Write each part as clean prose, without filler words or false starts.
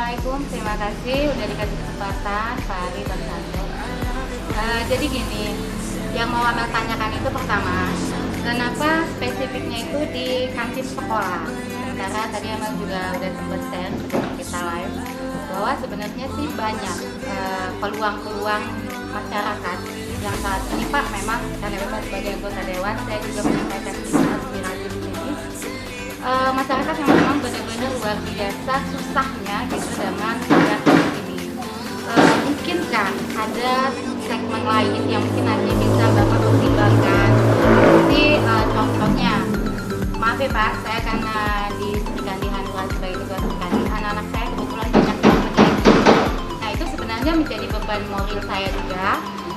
Assalamualaikum, terima kasih udah dikasih kesempatan Pak Ari dan Santo. Jadi gini, yang mau Amel tanyakan itu pertama, kenapa spesifiknya itu di kantin sekolah? Sementara tadi Amel juga udah sempat share sebelum kita live bahwa sebenarnya sih banyak peluang-peluang masyarakat yang saat ini Pak, memang karena Bapak sebagai anggota dewan, saya juga menyampaikan aspirasi di sini. Masyarakat yang memang benar-benar luar biasa susahnya gitu dengan kegiatan ini. Mungkinkah ada segmen lain yang mungkin nanti bisa Bapak pertimbangkan? Seperti contohnya, maaf ya Pak, saya karena diberikan di Hanuan sebagai ketua sekali, anak-anak saya kebetulan banyak yang menjadi. Nah itu sebenarnya menjadi beban moral saya juga.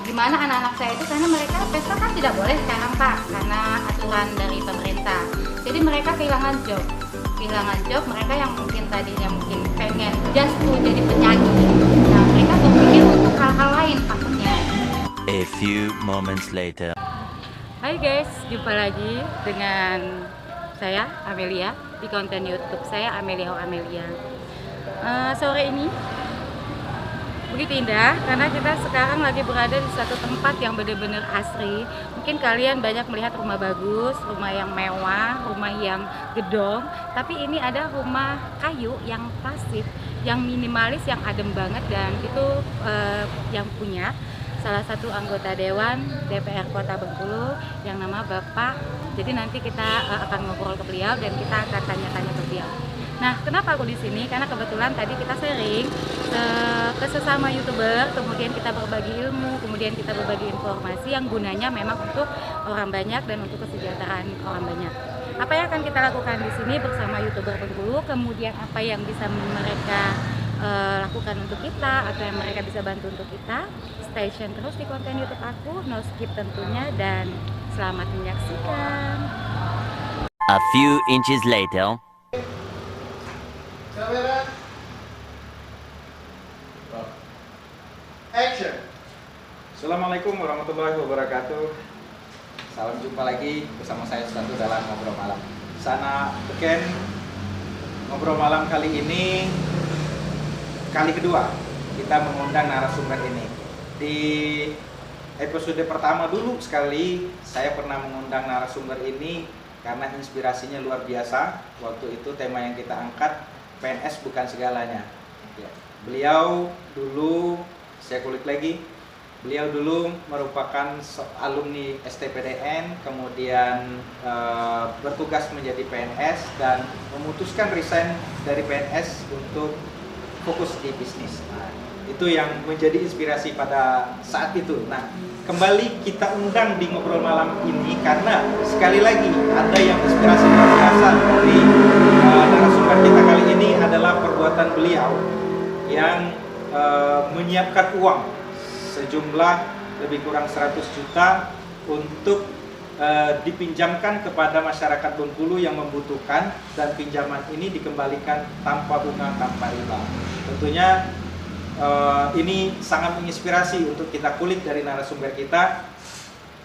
Dimana anak-anak saya itu karena mereka pesta kan tidak boleh sekarang Pak, karena aturan dari pemerintah. Jadi mereka kehilangan job mereka yang mungkin tadinya mungkin pengen just to jadi penyanyi. Nah mereka berpikir untuk hal-hal lain takutnya. A few moments later. Hai guys, jumpa lagi dengan saya Amelia di konten YouTube saya Amelia Amelia. Sore ini begitu indah karena kita sekarang lagi berada di satu tempat yang benar-benar asri. Mungkin kalian banyak melihat rumah bagus, rumah yang mewah, rumah yang gedong, tapi ini ada rumah kayu yang klasik, yang minimalis, yang adem banget, dan itu yang punya salah satu anggota Dewan DPR Kota Bengkulu yang nama Bapak. Jadi nanti kita akan ngobrol ke beliau dan kita akan tanya-tanya ke beliau. Nah, kenapa aku di sini? Karena kebetulan tadi kita sharing ke sesama YouTuber, kemudian kita berbagi ilmu, kemudian kita berbagi informasi yang gunanya memang untuk orang banyak dan untuk kesejahteraan orang banyak. Apa yang akan kita lakukan di sini bersama YouTuber Bengkulu, kemudian apa yang bisa mereka lakukan untuk kita, atau yang mereka bisa bantu untuk kita. Stay tune terus di konten YouTube aku, no skip tentunya, dan selamat menyaksikan. A few inches later. Action. Assalamualaikum warahmatullahi wabarakatuh. Salam jumpa lagi bersama saya Susanto dalam Ngobrol Malam. Sana Beken. Ngobrol Malam kali ini kali kedua kita mengundang narasumber ini. Di episode pertama dulu sekali saya pernah mengundang narasumber ini karena inspirasinya luar biasa. Waktu itu tema yang kita angkat, PNS bukan segalanya. Beliau dulu, saya kulik lagi, beliau dulu merupakan alumni STPDN, kemudian bertugas menjadi PNS dan memutuskan resign dari PNS untuk fokus di bisnis. Nah, itu yang menjadi inspirasi pada saat itu. Nah, kembali kita undang di Ngobrol Malam ini karena sekali lagi ada yang inspirasi luar biasa dari narasumber kita kali ini adalah perbuatan beliau yang menyiapkan uang sejumlah lebih kurang 100 juta untuk dipinjamkan kepada masyarakat Bengkulu yang membutuhkan, dan pinjaman ini dikembalikan tanpa bunga, tanpa riba. Tentunya ini sangat menginspirasi untuk kita kulik dari narasumber kita.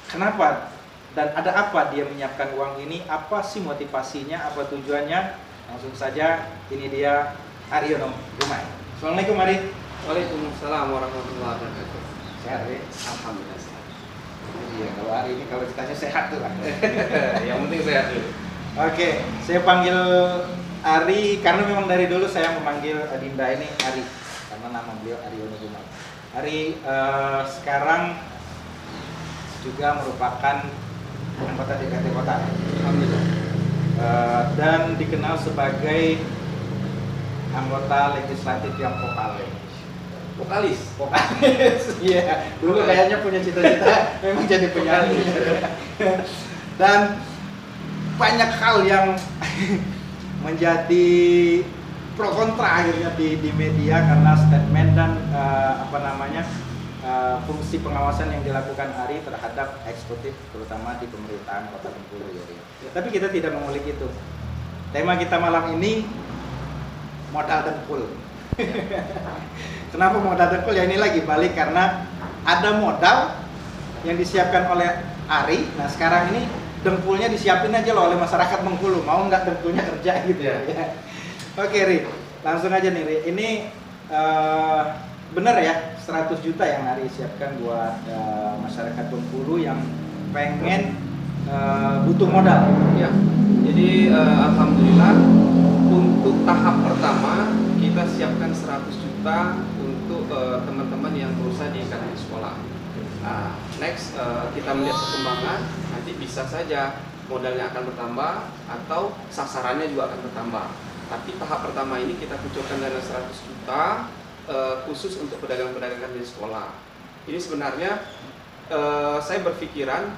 Kenapa dan ada apa dia menyiapkan uang ini? Apa sih motivasinya? Apa tujuannya? Langsung saja, ini dia Aryono Rumai. Assalamualaikum Ari. Waalaikumsalam warahmatullahi wabarakatuh. Sehat ya? Alhamdulillah sehat. Iya, kalau Ari ini kalau ditanya sehat tuh lah. Yang penting sehat dulu. Oke, saya panggil Ari karena memang dari dulu saya memanggil Adinda ini Ari karena nama beliau Aryono Rumai. Ari sekarang juga merupakan anggota DPRD Kota. Alhamdulillah. Dan dikenal sebagai anggota legislatif yang vokal. Vokalis. Iya, dulu kayaknya punya cita-cita memang jadi penyanyi. Dan banyak hal yang menjadi pro kontra akhirnya di media karena statement dan fungsi pengawasan yang dilakukan Ari terhadap eksekutif terutama di pemerintahan Kota Bengkulu. Tapi kita tidak mengulik itu. Tema kita malam ini modal dengkul. Kenapa modal dengkul? Ya ini lagi balik karena ada modal yang disiapkan oleh Ari. Nah sekarang ini dengkulnya disiapin aja loh oleh masyarakat Bengkulu. Mau nggak dengkulnya kerja gitu ya. Oke Ri, langsung aja nih Ri. Ini benar ya 100 juta yang Ari siapkan buat masyarakat Bengkulu yang pengen butuh modal. Ya, jadi alhamdulillah untuk tahap pertama kita siapkan 100 juta untuk teman-teman yang berusaha di kantin sekolah. Next kita melihat perkembangan, nanti bisa saja modalnya akan bertambah atau sasarannya juga akan bertambah. Tapi tahap pertama ini kita kucurkan dana 100 juta khusus untuk pedagang-pedagang kantin sekolah. Ini sebenarnya saya berpikiran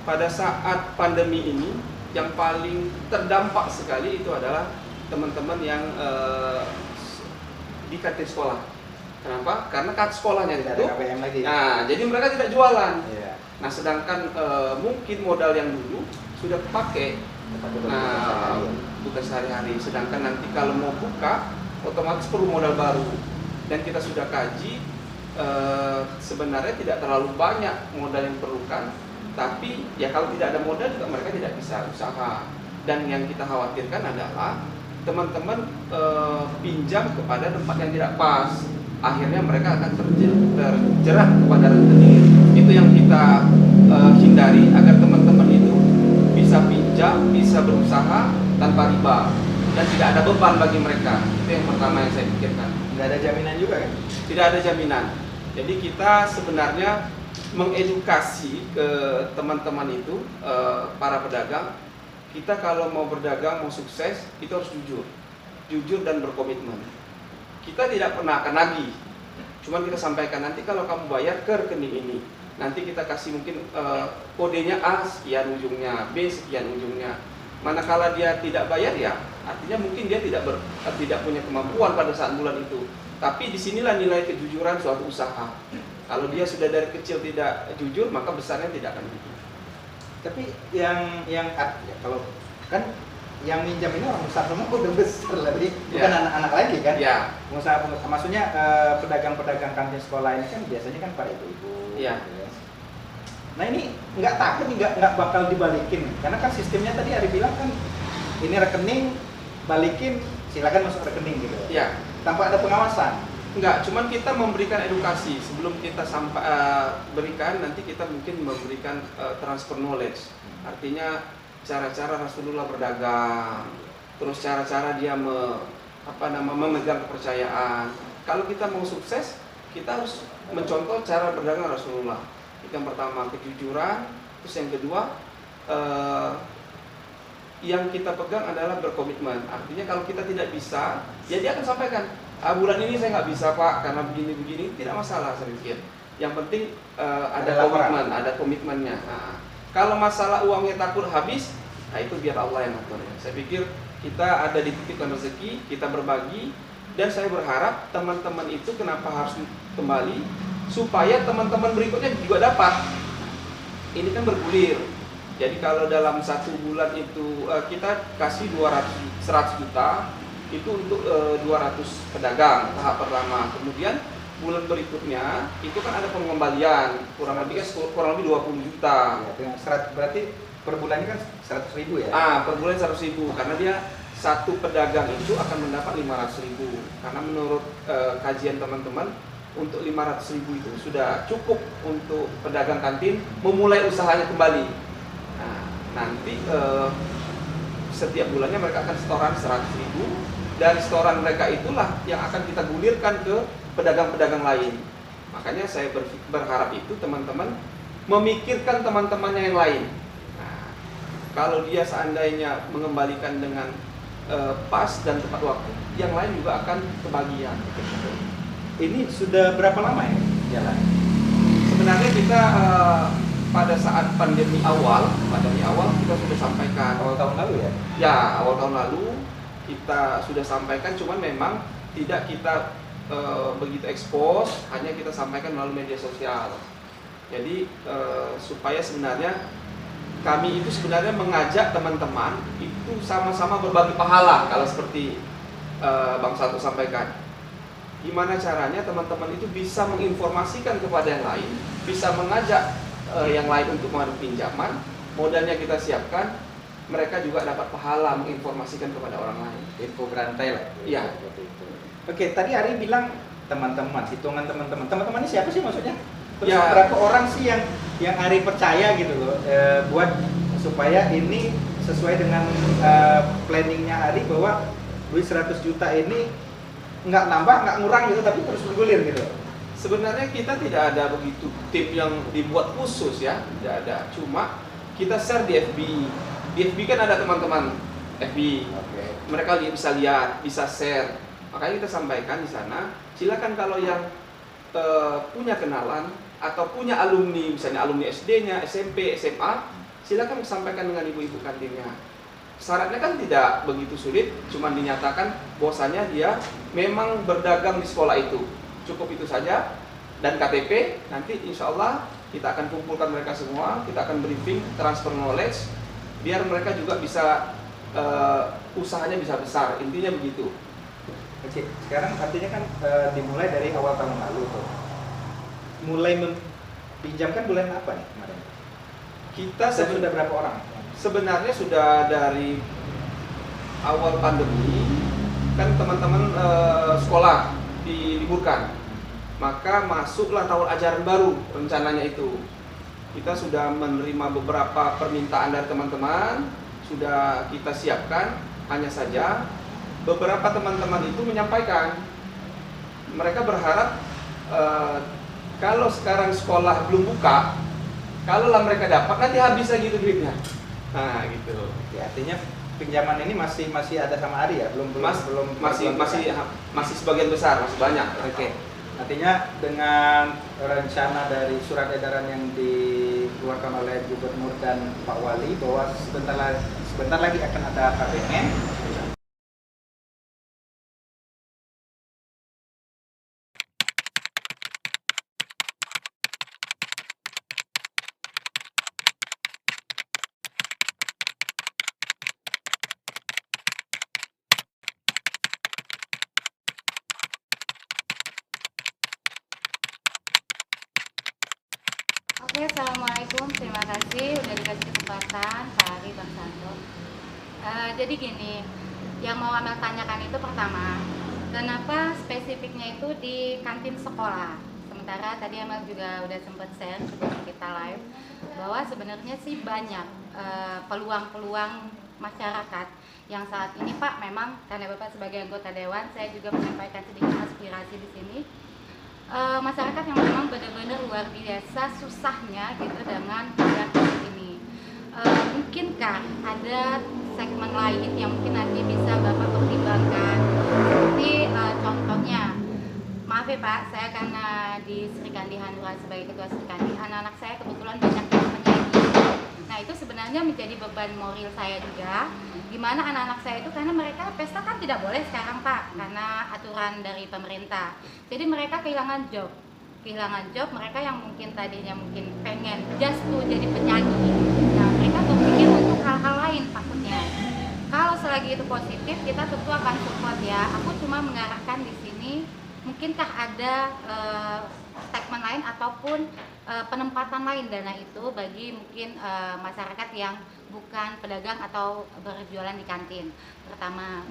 pada saat pandemi ini yang paling terdampak sekali itu adalah teman-teman yang di kantin sekolah. Kenapa? Karena kantin sekolahnya Tidak ada ditutup. KPM lagi. Nah, jadi mereka tidak jualan. Iya. Nah, sedangkan mungkin modal yang dulu sudah pakai. Nah, bukan sehari-hari. Sedangkan nanti kalau mau buka, otomatis perlu modal baru. Dan kita sudah kaji, sebenarnya tidak terlalu banyak modal yang diperlukan. Tapi ya kalau tidak ada modal juga mereka tidak bisa usaha. Dan yang kita khawatirkan adalah teman-teman pinjam kepada tempat yang tidak pas. Akhirnya mereka akan terjerat kepada rentenir. Itu yang kita hindari agar teman-teman itu bisa pinjam, bisa berusaha tanpa riba dan tidak ada beban bagi mereka. Itu yang pertama yang saya pikirkan. Nggak ada jaminan juga kan? Tidak ada jaminan. Jadi kita sebenarnya mengedukasi ke teman-teman itu, para pedagang, kita kalau mau berdagang, mau sukses, itu harus jujur dan berkomitmen. Kita tidak pernah akan nagih, cuman kita sampaikan nanti kalau kamu bayar ke rekening ini, nanti kita kasih mungkin kodenya A sekian ujungnya, B sekian ujungnya. Manakala dia tidak bayar ya, artinya mungkin dia tidak punya kemampuan pada saat bulan itu. Tapi disinilah nilai kejujuran suatu usaha. Kalau dia sudah dari kecil tidak jujur, maka besarnya tidak akan jujur. Tapi yang ya, kalau kan yang minjam ini orang besar semua udah besar lagi, bukan anak-anak lagi kan? Ya. Pengusaha, maksudnya pedagang-pedagang kantin sekolah ini kan biasanya kan para ibu-ibu. Iya. Gitu ya. Nah ini nggak takut nggak bakal dibalikin, karena kan sistemnya tadi Ari bilang kan ini rekening balikin silakan masuk rekening gitu. Iya. Tanpa ada pengawasan. Enggak, cuman kita memberikan edukasi sebelum kita sampai berikan, nanti kita mungkin memberikan transfer knowledge. Artinya cara-cara Rasulullah berdagang, terus cara-cara dia memegang kepercayaan. Kalau kita mau sukses, kita harus mencontoh cara berdagang Rasulullah. Itu yang pertama, kejujuran. Terus yang kedua, yang kita pegang adalah berkomitmen. Artinya kalau kita tidak bisa, ya dia akan sampaikan, bulan ini saya nggak bisa Pak karena begini-begini, tidak masalah saya pikir. Yang penting ada komitmen, ada komitmennya. Nah, kalau masalah uangnya takut habis, nah itu biar Allah yang atur. Saya pikir kita ada di titik rezeki, kita berbagi, dan saya berharap teman-teman itu kenapa harus kembali supaya teman-teman berikutnya juga dapat. Ini kan bergulir. Jadi kalau dalam satu bulan itu kita kasih 100 juta itu untuk 200 pedagang tahap pertama. Kemudian bulan berikutnya itu kan ada pengembalian kurang lebih 20 juta. Ya, berarti per bulannya kan 100.000 ya? Per bulan 100.000 karena dia satu pedagang itu akan mendapat 500.000. Karena menurut kajian teman-teman untuk 500.000 itu sudah cukup untuk pedagang kantin memulai usahanya kembali. Nah, nanti setiap bulannya mereka akan setoran 100.000. Dari setoran mereka itulah yang akan kita gulirkan ke pedagang-pedagang lain. Makanya saya berharap itu teman-teman memikirkan teman-temannya yang lain. Nah, kalau dia seandainya mengembalikan dengan pas dan tepat waktu, yang lain juga akan kebagian. Ini sudah berapa lama ya jalan? Sebenarnya kita pada saat pandemi awal kita sudah sampaikan. Awal tahun lalu ya? Ya, awal tahun lalu kita sudah sampaikan, cuman memang tidak kita begitu expose, hanya kita sampaikan melalui media sosial. Jadi supaya sebenarnya kami itu sebenarnya mengajak teman-teman itu sama-sama berbagi pahala, kalau seperti Bang Satu sampaikan. Gimana caranya teman-teman itu bisa menginformasikan kepada yang lain, bisa mengajak yang lain untuk mengambil pinjaman, modalnya kita siapkan, mereka juga dapat pahala menginformasikan kepada orang lain. Info berantai lah. Iya. Seperti itu. Oke, tadi Ari bilang teman-teman, hitungan teman-teman. Teman-teman ini siapa sih maksudnya? Terus Ya. berapa orang sih yang Ari percaya gitu loh, buat supaya ini sesuai dengan planningnya Ari bahwa duit 100 juta ini nggak nambah, nggak ngurang gitu, tapi terus bergulir gitu. Sebenarnya kita tidak ada begitu tim yang dibuat khusus ya, tidak ada. Cuma kita share di FB. Di FB kan ada teman-teman FB. Oke. Mereka bisa lihat, bisa share. Makanya kita sampaikan di sana. Silakan kalau yang punya kenalan atau punya alumni, misalnya alumni SD-nya, SMP, SMA, silakan sampaikan dengan ibu-ibu kantinnya. Syaratnya kan tidak begitu sulit, cuma dinyatakan bahwasanya dia memang berdagang di sekolah itu. Cukup itu saja, dan KTP. Nanti insya Allah kita akan kumpulkan mereka semua, kita akan briefing, transfer knowledge, biar mereka juga bisa usahanya bisa besar. Intinya begitu. Oke, sekarang artinya kan dimulai dari awal tahun lalu tuh. Mulai pinjamkan bulan apa nih kemarin? Kita Sudah berapa orang? sebenarnya sudah dari awal pandemi kan teman-teman sekolah diliburkan, maka masuklah tahun ajaran baru rencananya itu. Kita sudah menerima beberapa permintaan dari teman-teman, sudah kita siapkan. Hanya saja beberapa teman-teman itu menyampaikan mereka berharap kalau sekarang sekolah belum buka, kalaulah mereka dapat nanti habis lagi itu duitnya. Nah gitu. Ya, artinya pinjaman ini masih ada sama Ari ya? Masih sebagian besar, masih banyak. Oke. Artinya dengan rencana dari surat edaran yang dikeluarkan oleh Gubernur dan Pak Wali bahwa sebentar lagi akan ada KPN. Oke, assalamualaikum. Terima kasih udah dikasih kesempatan Pak Ari, Bang Santo. Jadi gini, yang mau Amel tanyakan itu pertama, kenapa spesifiknya itu di kantin sekolah? Sementara tadi Amel juga udah sempat share sebelum kita live bahwa sebenarnya sih banyak peluang-peluang masyarakat yang saat ini Pak, memang karena Bapak sebagai anggota dewan, saya juga menyampaikan sedikit aspirasi di sini. Masyarakat yang memang benar-benar luar biasa susahnya gitu dengan program ini. Mungkinkah ada segmen lain yang mungkin nanti bisa Bapak pertimbangkan, seperti contohnya, maaf ya Pak, saya karena di Sri Kandi Hanura sebagai ketua Sri Kandi, anak-anak saya kebetulan banyak yang menyanyi. Nah itu sebenarnya menjadi beban moral saya juga, gimana anak-anak saya itu, karena mereka pesta kan tidak boleh sekarang Pak, karena aturan dari pemerintah. Jadi mereka kehilangan job, mereka yang mungkin tadinya mungkin pengen just to jadi penyanyi, nah mereka berpikir untuk hal-hal lain takutnya. Kalau selagi itu positif, kita tentu akan support ya. Aku cuma mengarahkan di sini, mungkinkah ada statement lain ataupun penempatan lain dana itu bagi mungkin masyarakat yang bukan pedagang atau berjualan di kantin, pertama.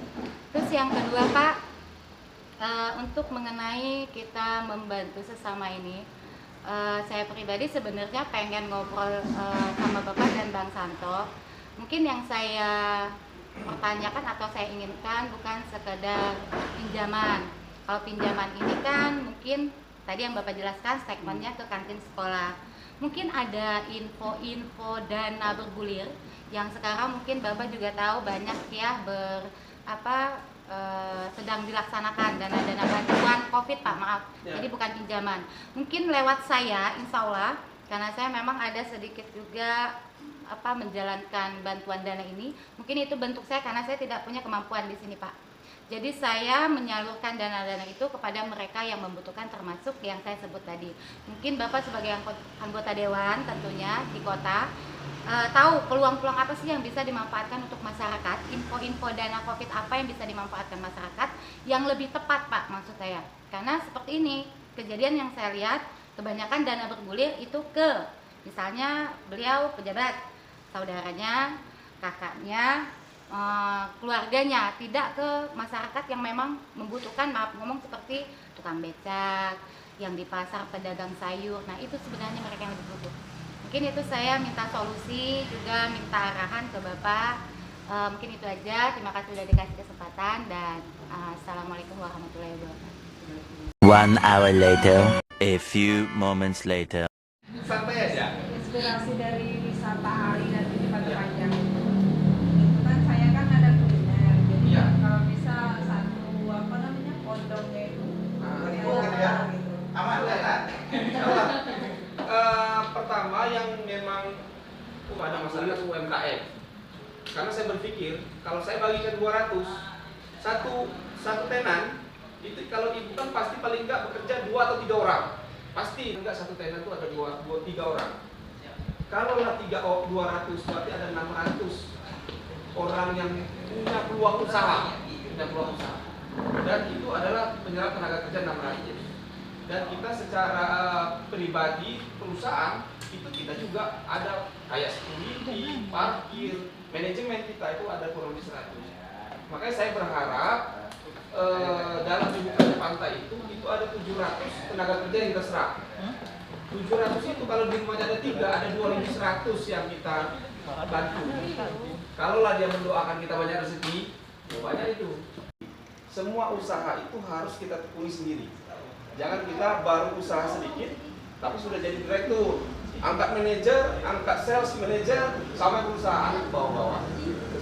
Terus yang kedua Pak, untuk mengenai kita membantu sesama ini, saya pribadi sebenarnya pengen ngobrol sama Bapak dan Bang Santo. Mungkin yang saya pertanyakan atau saya inginkan bukan sekedar pinjaman. Kalau pinjaman ini kan mungkin tadi yang Bapak jelaskan segmennya ke kantin sekolah. Mungkin ada info-info dana bergulir yang sekarang mungkin Bapak juga tahu banyak ya sedang dilaksanakan dana-dana bantuan COVID Pak, maaf. Ya. Jadi bukan pinjaman. Mungkin lewat saya, insya Allah, karena saya memang ada sedikit juga menjalankan bantuan dana ini. Mungkin itu bentuk saya karena saya tidak punya kemampuan di sini Pak. Jadi saya menyalurkan dana-dana itu kepada mereka yang membutuhkan, termasuk yang saya sebut tadi. Mungkin Bapak sebagai anggota dewan tentunya di kota tahu peluang-peluang apa sih yang bisa dimanfaatkan untuk masyarakat, info-info dana COVID apa yang bisa dimanfaatkan masyarakat yang lebih tepat Pak, maksud saya. Karena seperti ini, kejadian yang saya lihat kebanyakan dana bergulir itu ke misalnya beliau pejabat, saudaranya, kakaknya, keluarganya, tidak ke masyarakat yang memang membutuhkan, maaf ngomong, seperti tukang becak, yang di pasar, pedagang sayur. Nah itu sebenarnya mereka yang lebih butuh. Mungkin itu saya minta solusi, juga minta arahan ke Bapak. Mungkin itu aja, terima kasih sudah dikasih kesempatan, dan assalamualaikum warahmatullahi wabarakatuh. 1 hour later. A few moments later. Santai aja. Inspirasi dari wisata hari dan ini panjang. Itu kan saya kan ada kuliner, jadi Iya. kalau bisa satu apa namanya pondoknya itu gitu. Aman kan? Pertama yang memang pada masyarakat UMKM. Karena saya berpikir kalau saya bagikan 200 satu tenan itu, kalau ibu kan pasti paling enggak bekerja 2 atau 3 orang. Pasti enggak satu tenan itu ada 2-3 orang. Kalau lah 200 berarti ada 600 orang yang punya peluang usaha. Dan itu adalah penyerap tenaga kerja 600. Dan kita secara pribadi perusahaan itu kita juga ada kayak security, parkir, manajemen kita itu ada kurang lebih 100. Makanya saya berharap dalam dibukanya pantai itu ada 700 tenaga kerja yang kita serap. 700 itu kalau di rumahnya ada 3, ada 2100 yang kita bantu. Kalaulah dia mendoakan kita banyak rezeki, banyak itu. Semua usaha itu harus kita tekuni sendiri. Jangan kita baru usaha sedikit, tapi sudah jadi direktur, angkat manajer, angkat sales manajer, sampai perusahaan ke bawah-bawah.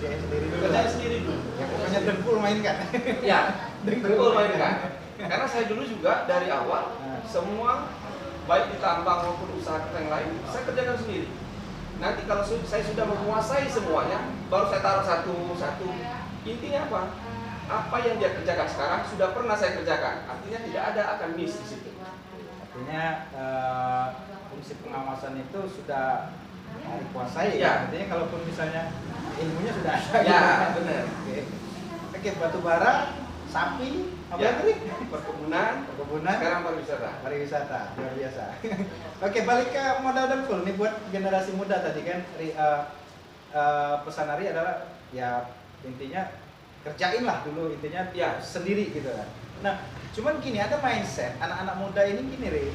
Kerjain sendiri dulu. Ya pokoknya dengkul mainkan. Ya, dengkul mainkan. Karena saya dulu juga dari awal semua baik di tambang maupun usaha yang lain saya kerjakan sendiri. Nanti kalau saya sudah menguasai semuanya, baru saya taruh satu-satu. Intinya apa? Apa yang dia kerjakan sekarang sudah pernah saya kerjakan. Artinya tidak ada akan miss di situ. Artinya fungsi pengawasan itu sudah dikuasai. Ya. Artinya kalaupun misalnya ilmunya sudah ada. Ya, gitu. benar. Oke, batu bara, sapi, apa Ya, tadi? perkebunan, sekarang pariwisata, luar biasa. Oke, balik ke modal dengkul nih buat generasi muda tadi kan. Pesan Ari adalah ya intinya kerjain lah dulu, intinya Ya. sendiri gitu kan. Nah, cuman gini, ada mindset anak-anak muda ini gini, Ri.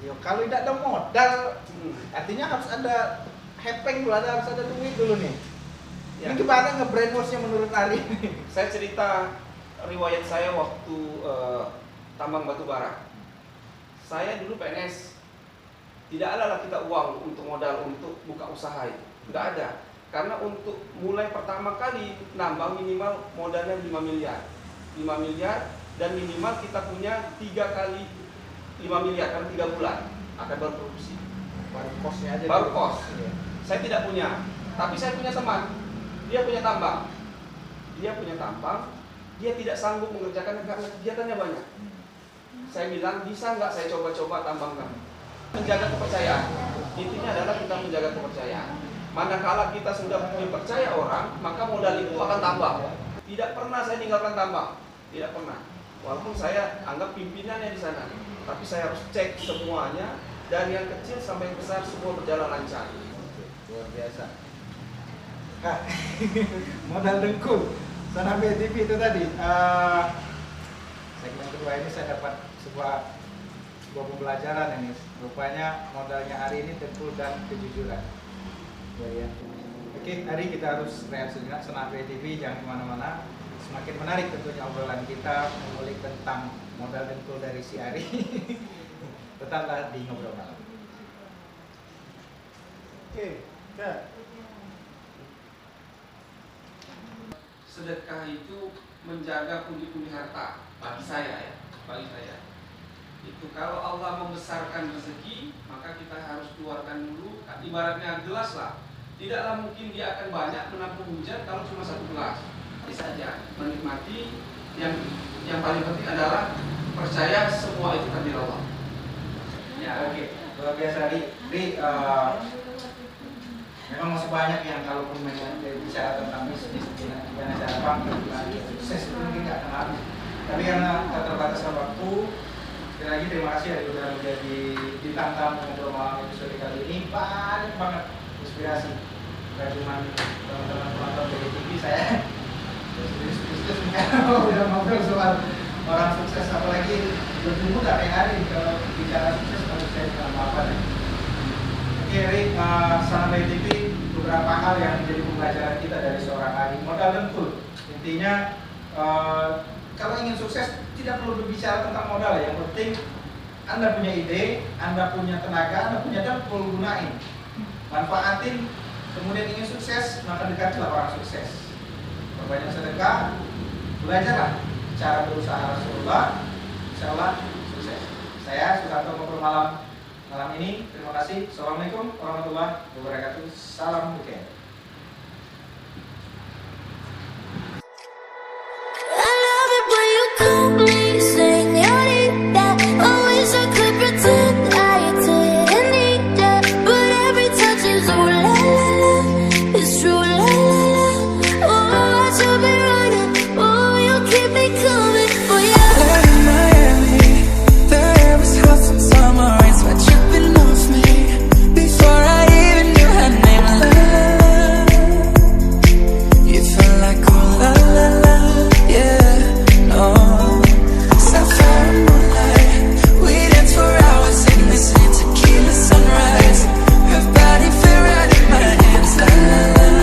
Yo, kalau tidak ada modal, artinya harus ada hepeng dulu, harus ada duit dulu nih. Ya. Ini gimana nge-brainwash-nya menurut Ari? Saya cerita riwayat saya waktu tambang batu bara. Saya dulu PNS. Tidak ada lah kita uang untuk modal untuk buka usaha itu. Tidak ada. Karena untuk mulai pertama kali nambang minimal modalnya 5 miliar. 5 miliar dan minimal kita punya 3 kali 5 miliar karena 3 bulan akan berproduksi. Baru kosnya aja. Baru dulu. kos. Iya. Saya tidak punya, tapi saya punya teman. Dia punya tambang. Dia tidak sanggup mengerjakan karena kegiatannya banyak. Saya bilang, bisa nggak saya coba-coba tambangkan? Menjaga kepercayaan. Intinya adalah kita menjaga kepercayaan. Manakala kita sudah dipercaya orang, maka modal itu akan tambah. Tidak pernah saya tinggalkan tambang. Tidak pernah. Walaupun saya anggap pimpinannya di sana, tapi saya harus cek semuanya dari yang kecil sampai yang besar semua berjalan lancar. Luar biasa. Nah, modal dengkul. Sana BTV itu tadi. Segmen kedua ini saya dapat sebuah pembelajaran ini. Rupanya modalnya hari ini dengkul dan kejujuran. Ya. Oke, hari kita harus rehat sejenak. Sana BTV jangan kemana-mana. Semakin menarik tentunya obrolan kita mengulik tentang modal dengkul dari si Ari. Tetaplah di Ngobrol Malam. Oke, Sedekah itu menjaga pundi-pundi harta bagi saya ya, itu kalau Allah membesarkan rezeki maka kita harus keluarkan dulu. Ibaratnya gelas lah, tidaklah mungkin dia akan banyak menampung hujan kalau cuma 1 gelas. Bisa saja menikmati. Yang paling penting adalah percaya semua itu takdir Allah. Ya, oke. Luar biasa, Ri. Memang masih banyak yang kalaupun bicara tentang bisnis, gimana cara bangkit, sukses itu mungkin nggak akan habis. Tapi karena keterbatasan waktu, sekali lagi terima kasih ya sudah menjadi bintang tamu Ngobrol Malam episode kali ini. Banyak banget inspirasi bukan cuma teman-teman penonton dari TV saya. Sukses udah ngobrol soal orang sukses, apalagi lebih mudah hari-hari kalau bicara sukses kalau saya bilang apa nih. Oke, Rik, Salam Bayi TV, beberapa hal yang menjadi pembelajaran kita dari seorang Ali. Modal dan tool. Intinya kalau ingin sukses tidak perlu berbicara tentang modal, yang penting Anda punya ide, Anda punya tenaga, Anda punya dempul, gunain, manfaatin, kemudian ingin sukses, maka dekatilah orang sukses. Perbanyak sedekah, belajarlah cara berusaha Rasulullah, insya Allah sukses. Saya Susanto ngobrol malam ini. Terima kasih. Assalamualaikum warahmatullahi wabarakatuh. Salam weekend.